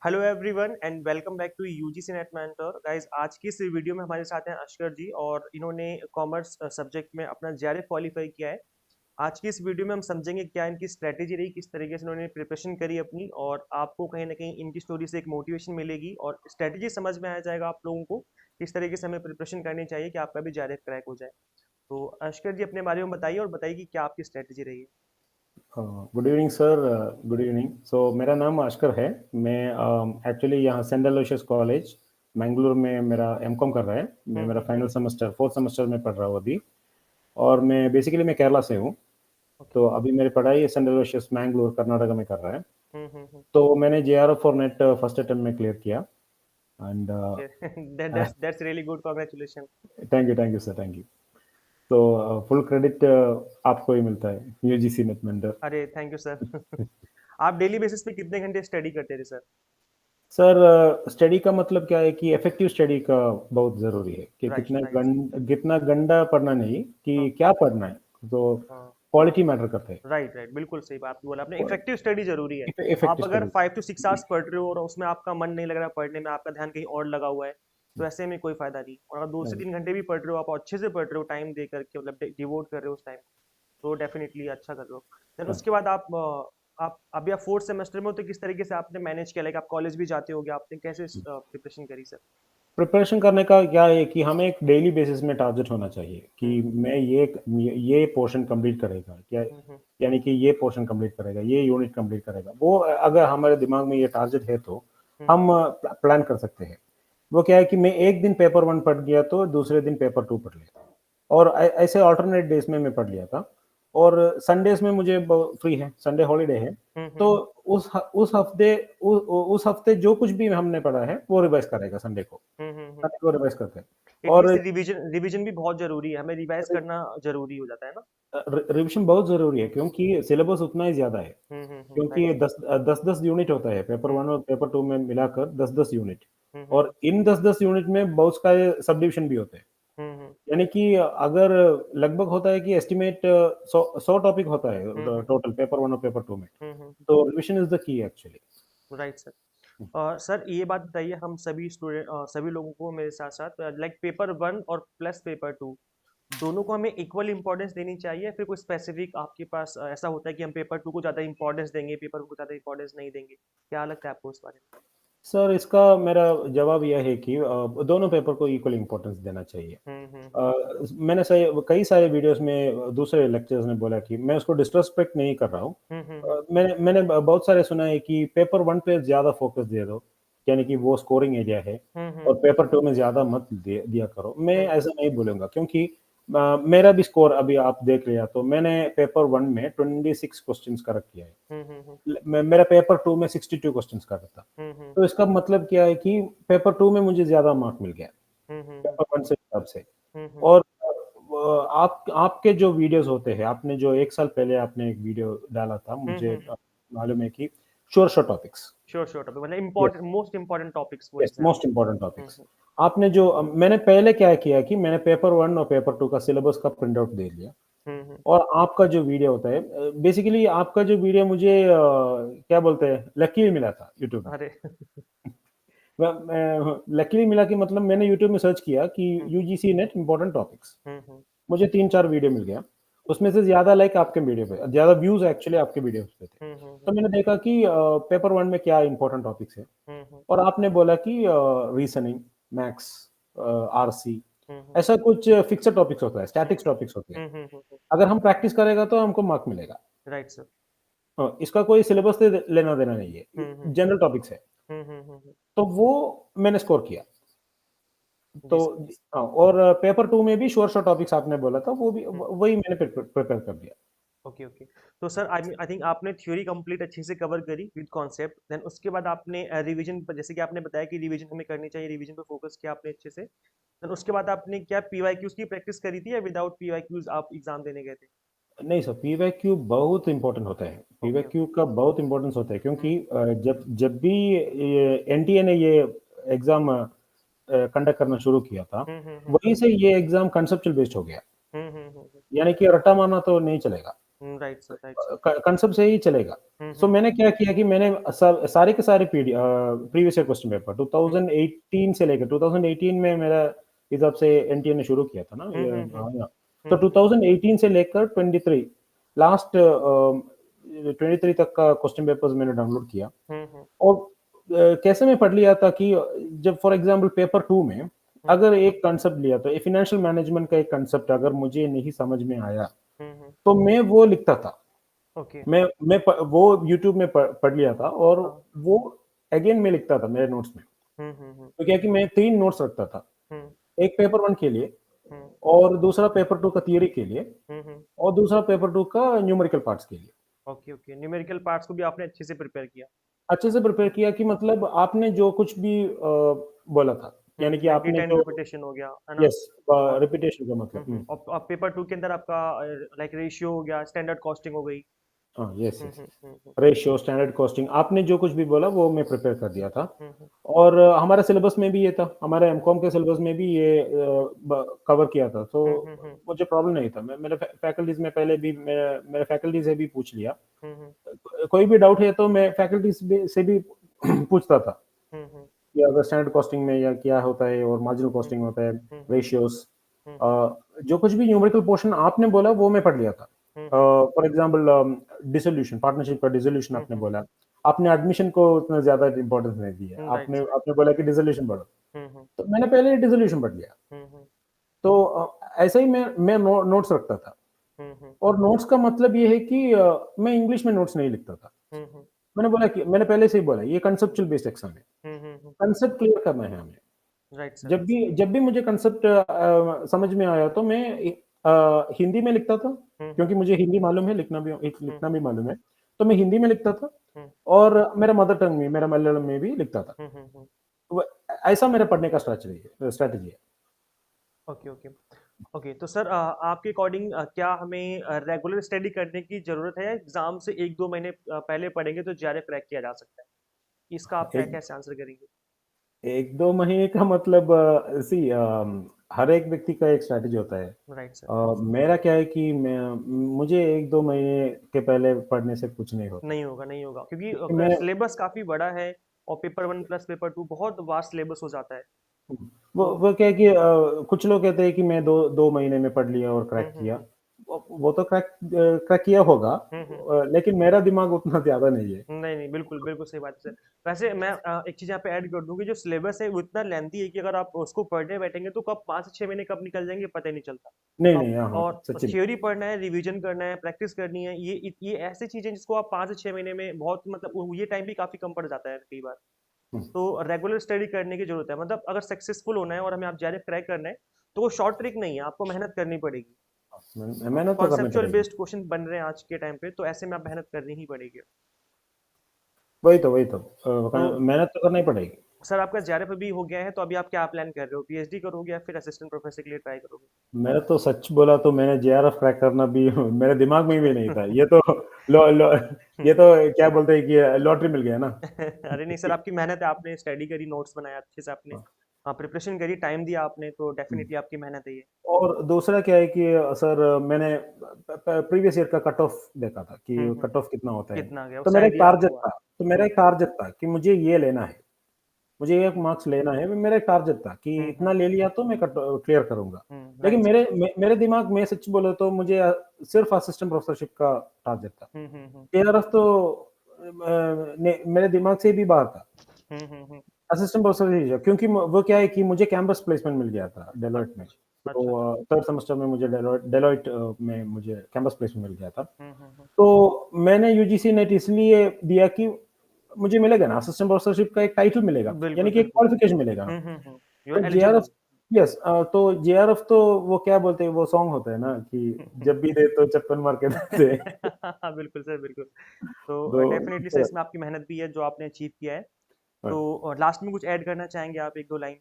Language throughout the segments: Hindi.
Hello everyone and welcome back to UGC NET mentor guys. आज की इस वीडियो में हमारे साथ हैं अशकर जी और इन्होंने कॉमर्स सब्जेक्ट में अपना जेआरएफ क्वालिफाई किया है। आज की इस वीडियो में हम समझेंगे क्या इनकी स्ट्रेटेजी रही, किस तरीके से इन्होंने प्रिपरेशन करी अपनी, और आपको कहीं ना कहीं इनकी स्टोरी से एक मोटिवेशन मिलेगी और स्ट्रेटेजी समझ में आ जाएगा आप लोगों को किस तरीके से हमें प्रिपरेशन करनी चाहिए कि आपका भी जेआरएफ क्रैक हो जाए। तो अशकर जी अपने बारे में बताइए और बताइए कि क्या आपकी स्ट्रेटेजी रही है। Good evening sir. Good evening. So मेरा नाम अशकर है। मैं एक्चुअली यहाँ सेंट एलोयसियस कॉलेज मैंगलोर में मेरा एमकॉम कर रहा है। मैं मेरा हम्म। फाइनल सेमेस्टर फोर्थ सेमेस्टर में पढ़ रहा हूँ अभी। और मैं केरला से हूँ। ओके। तो अभी मेरी पढ़ाई सेंट एलोयसियस मैंगलोर कर्नाटका में कर रहा है। हम्म। तो मैंने JRF for net first attempt में क्लियर किया। And okay. That's really good, congratulation. Thank you sir, thank you. तो फुल क्रेडिट आपको ही मिलता है, यूजीसी नेट मेंटर। अरे थैंक यू सर। आप डेली बेसिस पे कितने घंटे स्टडी करते थे सर? सर स्टडी का मतलब क्या है कि इफेक्टिव स्टडी का बहुत ज़रूरी है कि राइट राइट। कितना गंदा पढ़ना नहीं, हाँ कि क्या पढ़ना है। तो हाँ। क्वालिटी मैटर करता है। राइट राइट, बिल्कुल सही बात बोला आपने, इफेक्टिव स्टडी जरूरी है। आप इफेक्टिव अगर स्टडी। 5 to 6 आवर्स पढ़ रहे हो और उसमें आपका मन नहीं लग रहा पढ़ने में, आपका ध्यान कहीं और लगा हुआ है, तो ऐसे में कोई फायदा नहीं। और अगर 2 से 3 घंटे भी पढ़ रहे हो, आप अच्छे से पढ़ रहे हो, टाइम दे करके, मतलब डिवोट कर रहे हो उस टाइम, तो डेफिनेटली अच्छा कर रहे हो। देन उसके बाद आप अभी आप फोर्थ सेमेस्टर में हो, तो किस तरीके से आपने मैनेज किया? लाइक आप कॉलेज भी जाते होगे, आपने कैसे प्रिपरेशन करी सर? प्रिपरेशन करने का क्या है कि हमें एक डेली बेसिस में टारगेट होना चाहिए कि हम्म मैं ये पोर्शन कंप्लीट करेगा क्या, हम्म यानी कि ये पोर्शन कंप्लीट करेगा, ये यूनिट कंप्लीट करेगा। वो अगर हमारे दिमाग में ये टारगेट है तो हम्म हम प्लान कर सकते हैं। वो क्या है कि मैं एक दिन पेपर वन पढ़ लिया तो दूसरे दिन पेपर टू पढ़ लिया, और ऐसे ऑल्टरनेट डेज में मैं पढ़ लिया था। और संडेज में मुझे फ्री है, संडे हॉलीडे है। तो हम्म उस हफ्ते उस हफ्ते जो कुछ भी हमने पढ़ा है वो रिवाइज करेगा संडे को। हम्म। संडे को रिवाइज करते हैं। इट और मीन्स रिवीजन रिवीजन भी बहुत जरूरी है, हमें रिवाइज करना जरूरी हो जाता है ना। रिविजन बहुत जरूरी है क्योंकि सिलेबस उतना ही ज्यादा है। राइट क्योंकि सर। दस दस दस यूनिट होता है, पेपर वन और पेपर टू में मिलाकर 10-10 यूनिट। हम्म और इन 10-10 यूनिट में बहुत सारे सब डिविजन भी होते हैं। हम्म यानी कि अगर लगभग होता है कि एस्टिमेट 100 टॉपिक होता है हम्म टोटल पेपर वन और पेपर टू में। हम्म। तो revision is the key actually. Right sir. Sir ये बात बताइए, हम सभी स्टूडेंट, सभी लोगों को, मेरे साथ साथ, लाइक पेपर वन और प्लस पेपर टू, दोनों को हमें इक्वल इंपॉर्टेंस देनी चाहिए, फिर कोई स्पेसिफिक आपके पास ऐसा होता है कि हम पेपर टू को ज़्यादा इंपॉर्टेंस देंगे, पेपर को ज़्यादा इंपॉर्टेंस नहीं देंगे? क्या लगता है आपको इस बारे सर इसका मेरा जवाब यह है कि दोनों पेपर को इक्वल इम्पोर्टेंस देना चाहिए। में? मैंने सही कई सारे वीडियोस में दूसरे लेक्चर्स ने बोला कि मैं उसको डिसरिस्पेक्ट नहीं कर रहा हूँ। मैंने बहुत सारे सुना है कि पेपर वन पे ज़्यादा फोकस दे दो, यानी कि वो स्कोरिंग एरिया है, और पेपर टू में ज़्यादा मत दिया करो। मैं ऐसा नहीं बोलूँगा क्योंकि मेरा भी स्कोर अभी आप देख लिया तो मैंने पेपर वन में 26 क्वेश्चंस करेक्ट किया है। मेरा पेपर टू में 62 क्वेश्चंस करेक्ट था। तो इसका मतलब क्या है कि पेपर टू में मुझे ज़्यादा मार्क मिल गया पेपर वन से हिसाब से। और आप आपके जो वीडियोस होते हैं, आपने जो एक साल पहले आपने एक वीडियो डाला था, मुझे मालूम है कि sure sure topics. Sure sure topic मतलब yes, important, most important topics वो यस, लिखे हैं मोस्ट आपने। Important topics. आपने जो मैंने पहले क्या किया कि मैंने पेपर वन और पेपर टू का सिलेबस का प्रिंट आउट दे लिया। हम्म। और आपका जो वीडियो होता है, बेसिकली आपका जो वीडियो मुझे क्या बोलते हैं, लकीली मिला था यूट्यूब में। अरे। लकीली मिला कि मतलब मैंने यूट्यूब में सर्च किया कि हम्म यूजीसी नेट इम्पोर्टेंट टॉपिक्स। हम्म मुझे 3-4 वीडियो मिल गया। उसमें से ज़्यादा लाइक आपके वीडियो पे, ज़्यादा व्यूज़ एक्चुअली आपके वीडियोज़ पे थे। तो मैंने देखा कि पेपर 1 में क्या इम्पोर्टेंट टॉपिक्स है। हम्म और आपने बोला कि रीज़निंग, मैथ्स, आरसी, हम्म ऐसा कुछ फिक्स्ड टॉपिक्स होता है, स्टैटिक्स टॉपिक्स होते हैं। हम्म। अगर हम प्रैक्टिस करेगा तो हमको मार्क मिलेगा। Right sir. इसका कोई सिलेबस से लेना-देना नहीं है, जनरल टॉपिक्स है। हम्म। तो वो मैंने स्कोर किया। तो जी सर। हाँ, और पेपर 2 में भी श्योर टॉपिक्स आपने बोला था, वो भी वही मैंने प्रिपेयर कर दिया। Okay okay. तो सर आई थिंक आपने थ्योरी कंप्लीट अच्छे से कवर करी विद कॉन्सेप्ट, देन उसके बाद आपने रिवीजन पर, जैसे कि आपने बताया कि रिवीजन हमें करनी चाहिए, रिवीजन पे फोकस किया आपने अच्छे से, देन उसके बाद आपने क्या पीवाईक्यूज की प्रैक्टिस करी थी या विदाउट पीवाईक्यूज आप एग्जाम देने गए थे? नहीं सर, पीवाईक्यू बहुत इम्पोर्टेंट होता है। Okay PYQ okay. का बहुत इम्पोर्टेंस होता है हम्म क्योंकि जब जब भी ये एनटीए ने ये एग्ज़ाम कंडक्ट करना शुरू किया था, हम्म हम्म हम्म वहीं से ये एग्ज़ाम कांसेप्चुअल बेस्ड हो गया। हम्म हम्म हम्म यानी कि रट्टा मारना तो नहीं चलेगा। Right sir, right sir. Concept से ही चलेगा। सो हम्म। मैंने क्या किया कि मैंने सारे के सारे प्रीवियस ईयर क्वेश्चन पेपर 2018 से लेकर 2018 में मेरा हिसाब से एनटीए ने शुरू किया था ना हम्म। ये, हम्म। हम्म। हाँ या। तो हम्म। 2018 से लेकर 23 लास्ट 23 तक का क्वेश्चन पेपर्स मैंने डाउनलोड किया। हम्म। और कैसे मैं पढ़ लिया था कि जब फॉर एग्जांपल पेपर 2 में हम्म। अगर एक कांसेप्ट लिया तो फाइनेंशियल मैनेजमेंट का एक कांसेप्ट अगर मुझे नहीं समझ में आया हम्म। तो मैं वो लिखता था। ओके। वो यूट्यूब में पढ़ लिया था और हाँ। वो अगेन मैं लिखता था मेरे नोट्स में। हम्म। तो क्या कि मैं 3 नोट्स रखता था। हम्म। एक पेपर 1 के लिए हम्म। और दूसरा पेपर 2 का थियरी के लिए हम्म। और दूसरा पेपर 2 का न्यूमेरिकल पार्ट्स के लिए। ओके, ओके, न्यूमेरिकल पार्ट्स को भी आपने अच्छे से प्रिपेयर किया। अच्छे से प्रिपेयर किया कि मतलब आपने जो कुछ भी बोला था, यानी कि 90 आपने 10 जो रिपीटेशन हो गया, है ना? यस और रिपिटेशन का मतलब और पेपर 2 के अंदर आपका लाइक रेशियो हो गया, स्टैंडर्ड कॉस्टिंग हो गई। हाँ, यस, हुँ, यस। हुँ, हुँ, हुँ, रेशियो, स्टैंडर्ड कॉस्टिंग आपने जो कुछ भी बोला वो मैं प्रिपेयर कर दिया था। हुँ, हुँ, और हमारे सिलेबस में भी ये था, हमारे एमकॉम के सिलेबस में भी ये कवर किया था, तो हुँ, हुँ, हुँ, मुझे प्रॉब्लम नहीं था। मेरे फैकल्टीज में पहले भी मेरे फैकल्टी से भी पूछ लिया। हुँ, हुँ, कोई भी डाउट है तो मैं फैकल्टी से भी पूछता था हुँ, हुँ, कि अगर स्टैंडर्ड कॉस्टिंग में या क्या होता है और मार्जिनल हुँ, कॉस्टिंग होता है, हुँ, हुँ, रेशियोज, हुँ, हुँ, जो कुछ भी न्यूमेरिकल पोर्शन आपने बोला वो मैं पढ़ लिया था। हुँ, हुँ, फॉर एग्जांपल डिसोल्यूशन, पार्टनरशिप का डिसोल्यूशन हुँ, आपने हुँ, बोला। आपने एडमिशन को उतना ज़्यादा इम्पोर्टेंस नहीं दी है। राइट, आपने राइट। आपने बोला कि डिसोल्यूशन पढ़ो, हुँ, हुँ, तो मैंने पहले डिसोल्यूशन पढ़ लिया। हुँ, हुँ, तो ऐसे ही मैं नोट्स रखता था। हुँ, हुँ, और नोट्स का मतलब ये है कि मैं इंग्लिश में नोट्स नहीं लिखता था। हुँ, हुँ, मैंने पहले से ही बोला ये कांसेप्चुअल बेस्ड एग्जाम है। हुँ, हुँ, हुँ, कांसेप्ट क्लियर करना है हमें। Right sir. जब भी मुझे कांसेप्ट समझ में आया तो मैं हिंदी में लिखता था, हुँ, हुँ, क्योंकि मुझे हिंदी मालूम है, हुँ, लिखना हुँ, भी मालूम है। तो मैं हिंदी में लिखता था हुँ, और मेरा मदर टंग में, मेरा मलयालम में भी लिखता था। हुँ, हुँ, हुँ, तो ऐसा मेरा पढ़ने का स्ट्रैटेजी है। Okay, okay. ओके, तो सर आपके अकॉर्डिंग क्या हमें रेगुलर स्टडी करने की ज़रूरत है या एग्ज़ाम से 1-2 महीने पहले पढ़ेंगे तो ज़्यादा क्रैक किया जा सकता है? इसका आप एक कैसे आंसर करेंगे? 1-2 महीने का मतलब हर एक व्यक्ति का एक स्ट्रैटेजी होता है। Right sir. मेरा क्या है कि मुझे 1-2 महीने के पहले पढ़ने से कुछ नहीं होता। नहीं होगा, नहीं होगा क्योंकि क्योंकि मैं सिलेबस काफ़ी बड़ा है और पेपर 1 प्लस पेपर 2 बहुत वास्ट सिलेबस हो जाता है। तो वो क्या है कि कुछ लोग कहते हैं कि मैं 2 महीने में पढ़ लिया और हुँ, क्रैक हुँ, किया। हुँ। वो तो क्रैक किया होगा, हुँ, हुँ। लेकिन मेरा दिमाग उतना ज़्यादा नहीं है। नहीं, नहीं, बिल्कुल, बिल्कुल सही बात है सर। वैसे मैं एक चीज़ यहाँ पे ऐड कर दूँ कि जो सिलेबस है वो इतना लेंथी है कि अगर आप उसको पढ़ने बैठेंगे तो कब 5 से 6 महीने कब निकल जाएँगे पता ही नहीं चलता। नहीं, आप नहीं, हाँ, हाँ, और सच्ची में। थ्योरी पढ़ना है, रिवीजन करना है, प्रैक्टिस करनी है, ये ऐसी चीज़ें जिसको आप 5 से 6 महीने में बहुत मतलब ये टाइम भी काफ़ी कम पड़ जाता है कई बार। हुँ, तो रेगुलर स्टडी करने की ज़रूरत है। मतलब अगर सक्सेसफुल होना है और हमें आप जेआरएफ क्रैक करना है, तो वो शॉर्ट ट्रिक नहीं है, आपको मेहनत करनी पड़ेगी। मेहनत तो करनी कॉन्सेप्चुअल पड़ेगी। बेस्ड क्वेश्चन बन रहे हैं आज के टाइम पे, तो ऐसे में आप मेहनत करनी ही पड़ेगी। वही तो तो मेहनत तो करनी पड़ेगी। सर आपका जेआरएफ अभी हो गया है, तो अभी आप क्या प्लान कर रहे हो? पीएचडी करोगे या फिर असिस्टेंट प्रोफेसर के लिए ट्राई करोगे? मैं तो सच बोला तो मैंने जेआरएफ क्रैक करना भी मेरे दिमाग में भी नहीं था। ये तो लो लो ये तो क्या बोलते हैं कि लॉटरी मिल गया ना। अरे नहीं सर, आपकी मेहनत है, आपने स्टडी करी, नोट्स बनाया अच्छे से आपने, हाँ, प्रिपरेशन करी, टाइम दिया आपने, तो डेफिनेटली आपकी मेहनत है ये। और दूसरा क्या है कि सर मैंने प्रीवियस ईयर का कट ऑफ देखा था कि हम्म। कट ऑफ कितना होता है। कितना गया तो उससे मेरा एक आइडिया टारगेट आपको था आया। तो मेरा हम्म। एक टारगेट था कि मुझे ये लेना है। मुझे ये मार्क्स लेना है, मेरा एक टारगेट था कि हम्म। इतना ले लिया तो मैं क्लियर करूंगा। लेकिन राइट सर। मेरे दिमाग में सच बोले तो मुझे सिर्फ असिस्टेंट प्रोफेसरशिप का टारगेट था। हम्म। जेआरएफ तो मेरे दिमाग से भी बाहर था। हम्म। असिस्टेंट प्रोफेसर ही है, क्योंकि वो क्या है कि मुझे कैंपस प्लेसमेंट मिल गया था डेलोइट में। अच्छा, अच्छा, अच्छा। तो थर्ड सेमेस्टर में मुझे डेलोइट में मुझे कैंपस प्लेसमेंट मिल गया था। हम्म। तो मैंने यूजीसी नेट इसलिए दिया कि मुझे मिलेगा ना असिस्टेंट प्रोफेसरशिप का एक टाइटल मिलेगा, बिल्कुल, यानी कि एक बिल्कुल। क्वालिफिकेशन मिलेगा। यू तो आर जेआरएफ, एलिजिबल। यस, तो जेआरएफ तो वो क्या बोलते हैं, वो सॉन्ग होता है ना कि जब भी दे तो चप्पन मार के दे। बिल्कुल सर, बिल्कुल। तो डेफिनेटली सर तो इसमें आपकी मेहनत भी है जो आपने अचीव किया है। हाँ। तो लास्ट में कुछ ऐड करना चाहेंगे आप एक दो लाइन?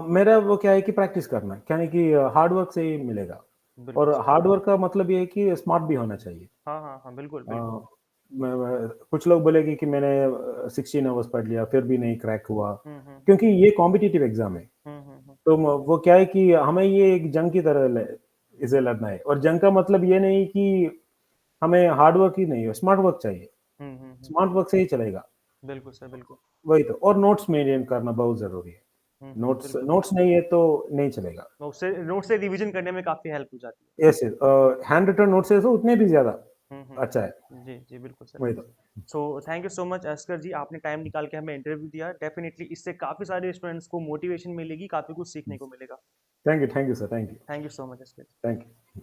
मेरा वो क्या है कि प्रैक्टिस करना, यानी कि हार्ड वर्क से ही मिलेगा। बिल्कुल और सर। हार्ड वर्क का मतलब ये है कि स्मार्ट भी होना चाहिए। हाँ, हाँ, हाँ, बिल्कुल, अ, बिल्कुल। कुछ लोग बोलेंगे कि मैंने 16 आवर्स पढ़ लिया फिर भी नहीं क्रैक हुआ, हम्म। हम्म। क्योंकि ये कॉम्पिटिटिव एग्जाम है। हम्म। तो वो क्या है कि हमें ये एक जंग की तरह इसे लड़ना है। और जंग का मतलब ये नहीं कि हमें हार्ड वर्क ही नहीं है, स्मार्ट वर्क चाहिए। स्मार्ट वर्क से ही चलेगा। बिल्कुल सर, बिल्कुल। वही तो। और नोट्स मेंटेन करना बहुत ज़रूरी है। नोट्स बिल्कुल। नोट्स नहीं है तो नहीं चलेगा। नोट से रिवीजन करने में काफ़ी हेल्प हो जाती है। यस, हैंड रिटन नोट्स है तो उतने भी ज़्यादा अच्छा है। जी, जी, बिल्कुल सर। वही तो। So thank you so much Askar ji, आपने टाइम निकाल के हमें इंटरव्यू दिया। डेफिनिटली इससे काफ़ी सारे स्टूडेंट्स को मोटिवेशन मिलेगी, काफ़ी कुछ सीखने को मिलेगा। Thank you sir, thank you. Thank you so much Askar ji. Thank you.